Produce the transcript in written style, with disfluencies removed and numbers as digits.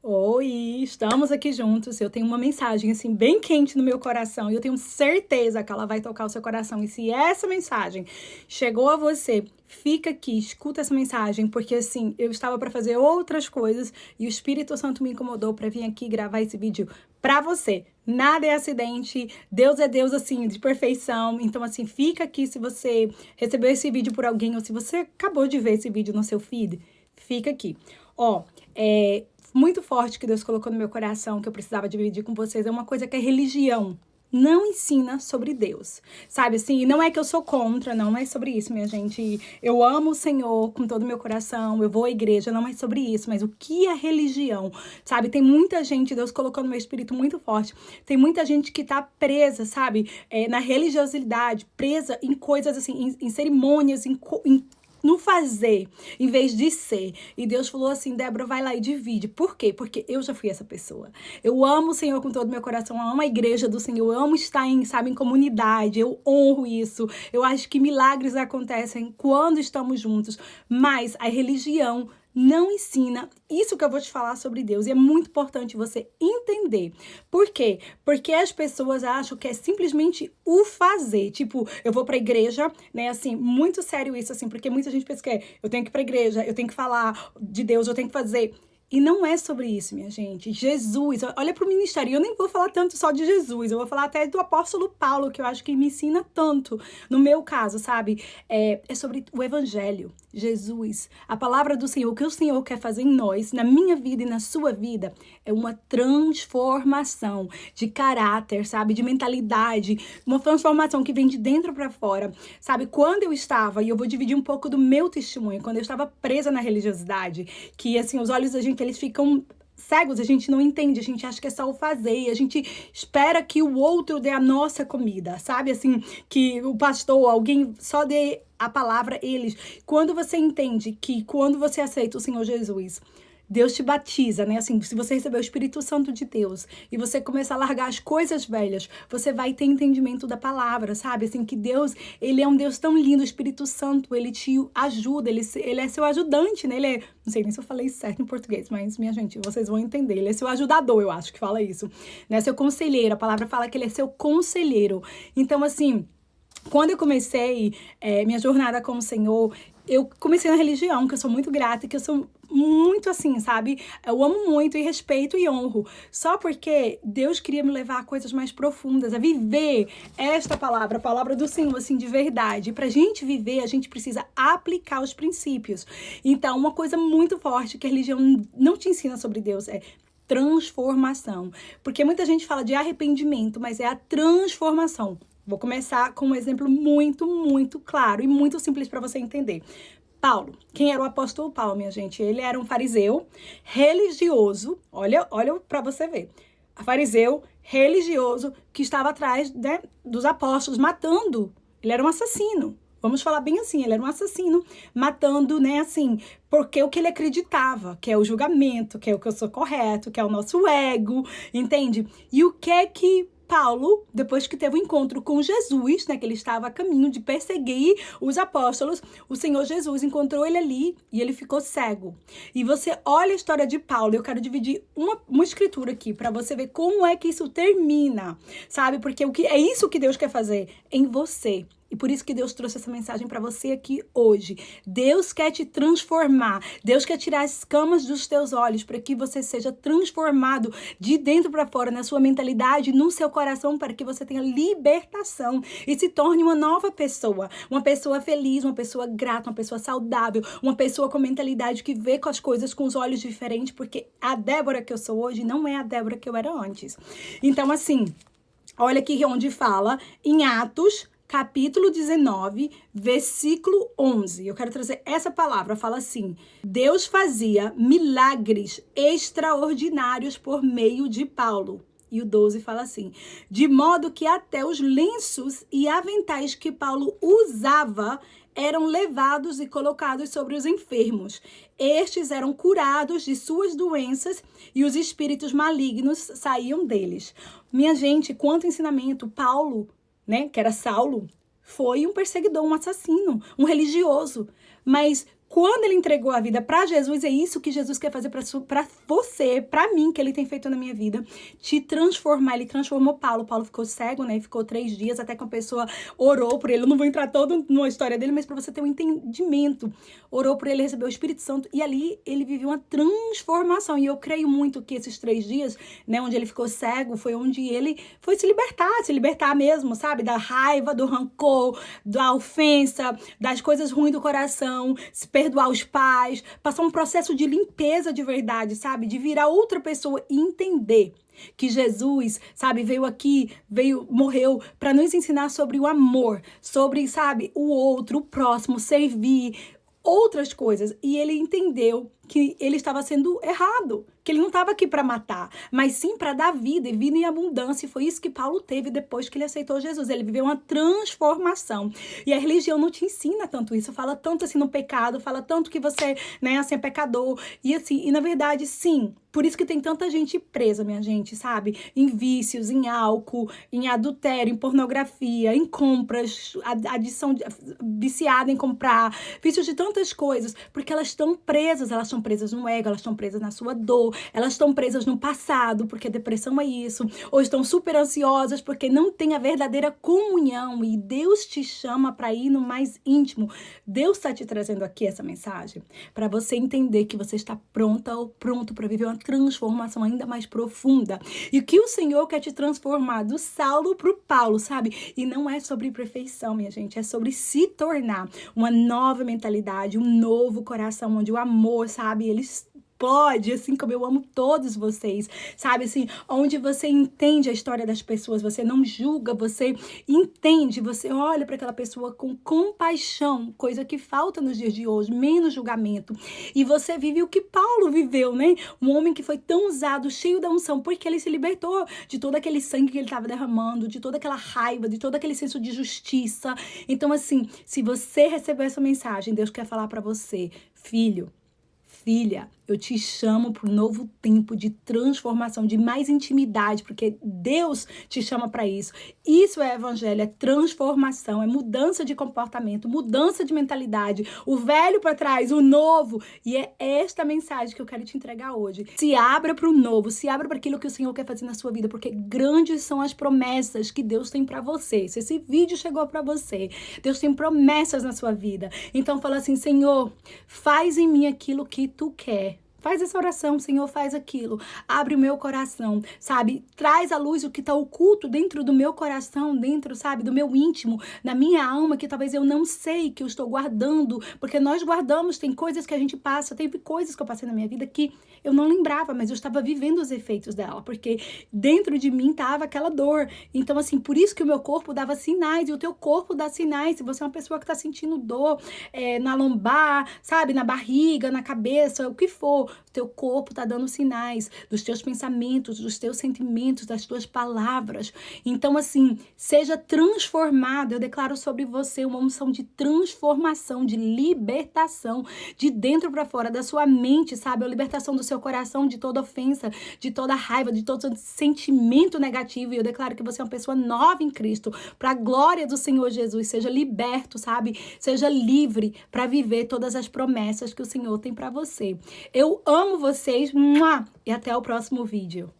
Oi, estamos aqui juntos. Eu tenho uma mensagem assim bem quente no meu coração e eu tenho certeza que ela vai tocar o seu coração. E se essa mensagem chegou a você, fica aqui, escuta essa mensagem, porque assim, eu estava para fazer outras coisas e o Espírito Santo me incomodou para vir aqui gravar esse vídeo para você. Nada é acidente, Deus é Deus assim, de perfeição. Então assim, fica aqui se você recebeu esse vídeo por alguém ou se você acabou de ver esse vídeo no seu feed, fica aqui. Ó, muito forte que Deus colocou no meu coração, que eu precisava dividir com vocês, é uma coisa que a religião não ensina sobre Deus, sabe assim? E não é que eu sou contra, não é sobre isso, minha gente. Eu amo o Senhor com todo o meu coração, eu vou à igreja, não é sobre isso, mas o que é religião, sabe? Tem muita gente, Deus colocou no meu espírito muito forte, tem muita gente que tá presa, sabe? Na religiosidade, presa em coisas assim, em cerimônias, no fazer, em vez de ser. E Deus falou assim, Débora, vai lá e divide. Por quê? Porque eu já fui essa pessoa. Eu amo o Senhor com todo o meu coração, eu amo a igreja do Senhor, eu amo estar em comunidade, eu honro isso. Eu acho que milagres acontecem quando estamos juntos, mas a religião não ensina isso que eu vou te falar sobre Deus. E é muito importante você entender. Por quê? Porque as pessoas acham que é simplesmente o fazer. Tipo, eu vou pra igreja, né? Assim, muito sério isso, assim, porque muita gente pensa que eu tenho que ir pra igreja, eu tenho que falar de Deus, eu tenho que fazer. E não é sobre isso, minha gente. Jesus, olha pro ministério. Eu nem vou falar tanto só de Jesus, eu vou falar até do apóstolo Paulo, que eu acho que me ensina tanto, no meu caso, sabe? É sobre o evangelho. Jesus, a palavra do Senhor, o que o Senhor quer fazer em nós, na minha vida e na sua vida, é uma transformação de caráter, sabe? De mentalidade, uma transformação que vem de dentro para fora, sabe? Quando eu estava, e eu vou dividir um pouco do meu testemunho, quando eu estava presa na religiosidade, que assim, os olhos da gente, eles ficam cegos, a gente não entende, a gente acha que é só o fazer, e a gente espera que o outro dê a nossa comida, sabe? Assim, que o pastor, alguém só dê a palavra, eles. Quando você entende que quando você aceita o Senhor Jesus, Deus te batiza, né? Assim, se você receber o Espírito Santo de Deus e você começar a largar as coisas velhas, você vai ter entendimento da palavra, sabe? Assim, que Deus, ele é um Deus tão lindo, o Espírito Santo, ele te ajuda, ele é seu ajudante, né? Ele é, não sei nem se eu falei certo em português, mas, minha gente, vocês vão entender. Ele é seu ajudador, eu acho que fala isso, né? Seu conselheiro, a palavra fala que ele é seu conselheiro. Então, assim, quando eu comecei minha jornada com o Senhor, eu comecei na religião, que eu sou muito grata, que eu sou muito assim, sabe? Eu amo muito e respeito e honro. Só porque Deus queria me levar a coisas mais profundas, a viver esta palavra, a palavra do Senhor, assim, de verdade. E pra gente viver, a gente precisa aplicar os princípios. Então, uma coisa muito forte que a religião não te ensina sobre Deus é transformação. Porque muita gente fala de arrependimento, mas é a transformação. Vou começar com um exemplo muito claro e muito simples para você entender. Paulo, quem era o apóstolo Paulo, minha gente? Ele era um fariseu religioso, olha para você ver. Fariseu religioso que estava atrás, né, dos apóstolos, matando. Ele era um assassino. Vamos falar bem assim, ele era um assassino, matando, né, assim, porque o que ele acreditava, que é o julgamento, que é o que eu sou correto, que é o nosso ego, entende? E o que é que Paulo, depois que teve um encontro com Jesus, né, que ele estava a caminho de perseguir os apóstolos, o Senhor Jesus encontrou ele ali e ele ficou cego. E você olha a história de Paulo, eu quero dividir uma escritura aqui para você ver como é que isso termina, sabe? Porque o que é isso que Deus quer fazer em você. E por isso que Deus trouxe essa mensagem para você aqui hoje. Deus quer te transformar. Deus quer tirar as escamas dos teus olhos para que você seja transformado de dentro para fora, na sua mentalidade, no seu coração, para que você tenha libertação e se torne uma nova pessoa. Uma pessoa feliz, uma pessoa grata, uma pessoa saudável, uma pessoa com mentalidade que vê com as coisas com os olhos diferentes, porque a Débora que eu sou hoje não é a Débora que eu era antes. Então, assim, olha aqui onde fala em Atos, capítulo 19, versículo 11. Eu quero trazer essa palavra, fala assim: Deus fazia milagres extraordinários por meio de Paulo. E o 12 fala assim: de modo que até os lenços e aventais que Paulo usava eram levados e colocados sobre os enfermos. Estes eram curados de suas doenças e os espíritos malignos saíam deles. Minha gente, quanto ensinamento! Paulo, né, que era Saulo, foi um perseguidor, um assassino, um religioso. Mas quando ele entregou a vida para Jesus, é isso que Jesus quer fazer para você, para mim, que ele tem feito na minha vida, te transformar. Ele transformou Paulo. Paulo ficou cego, né? Ficou 3 dias até que uma pessoa orou por ele. Eu não vou entrar todo numa história dele, mas para você ter um entendimento. Orou por ele, recebeu o Espírito Santo e ali ele viveu uma transformação. E eu creio muito que esses 3 dias, né, onde ele ficou cego, foi onde ele foi se libertar mesmo, sabe? Da raiva, do rancor, da ofensa, das coisas ruins do coração, se perdoar os pais, passar um processo de limpeza de verdade, sabe? De virar outra pessoa e entender que Jesus, sabe, morreu para nos ensinar sobre o amor, sobre, sabe, o outro, o próximo, servir, outras coisas. E ele entendeu que ele estava sendo errado, que ele não estava aqui para matar, mas sim para dar vida e vida em abundância. E foi isso que Paulo teve depois que ele aceitou Jesus. Ele viveu uma transformação. E a religião não te ensina tanto isso, fala tanto assim no pecado, fala tanto que você, né, assim, é pecador. E assim, e na verdade, sim, por isso que tem tanta gente presa, minha gente, sabe? Em vícios, em álcool, em adultério, em pornografia, em compras, viciada em comprar, vícios de tantas coisas, porque elas estão presas no ego, elas estão presas na sua dor, elas estão presas no passado, porque depressão é isso, ou estão super ansiosas porque não tem a verdadeira comunhão, e Deus te chama para ir no mais íntimo. Deus está te trazendo aqui essa mensagem para você entender que você está pronta ou pronto para viver uma transformação ainda mais profunda, e que o Senhor quer te transformar do Saulo para o Paulo, sabe? E não é sobre perfeição, minha gente, é sobre se tornar uma nova mentalidade, um novo coração, onde o amor, sabe, eles pode, assim como eu amo todos vocês, sabe, assim, onde você entende a história das pessoas, você não julga, você entende, você olha para aquela pessoa com compaixão, coisa que falta nos dias de hoje, menos julgamento, e você vive o que Paulo viveu, né, um homem que foi tão usado, cheio da unção, porque ele se libertou de todo aquele sangue que ele estava derramando, de toda aquela raiva, de todo aquele senso de justiça. Então, assim, se você receber essa mensagem, Deus quer falar para você, filho, filha, eu te chamo para um novo tempo de transformação, de mais intimidade, porque Deus te chama para isso. Isso é evangelho, é transformação, é mudança de comportamento, mudança de mentalidade, o velho para trás, o novo. E é esta mensagem que eu quero te entregar hoje. Se abra para o novo, se abra para aquilo que o Senhor quer fazer na sua vida, porque grandes são as promessas que Deus tem para você. Se esse vídeo chegou para você, Deus tem promessas na sua vida. Então fala assim, Senhor, faz em mim aquilo que tu quer. Faz essa oração, Senhor, faz aquilo. Abre o meu coração, sabe? Traz à luz o que está oculto dentro do meu coração, dentro, sabe, do meu íntimo, na minha alma, que talvez eu não sei, que eu estou guardando. Porque nós guardamos, tem coisas que a gente passa, teve coisas que eu passei na minha vida que eu não lembrava, mas eu estava vivendo os efeitos dela, porque dentro de mim estava aquela dor. Então, assim, por isso que o meu corpo dava sinais, e o teu corpo dá sinais. Se você é uma pessoa que está sentindo dor na lombar, sabe, na barriga, na cabeça, o que for, o teu corpo está dando sinais dos teus pensamentos, dos teus sentimentos, das tuas palavras. Então, assim, seja transformado. Eu declaro sobre você uma unção de transformação, de libertação, de dentro para fora, da sua mente, sabe? A libertação do seu coração de toda ofensa, de toda raiva, de todo sentimento negativo. E eu declaro que você é uma pessoa nova em Cristo, para a glória do Senhor Jesus. Seja liberto, sabe? Seja livre para viver todas as promessas que o Senhor tem para você. Eu amo vocês, e até o próximo vídeo.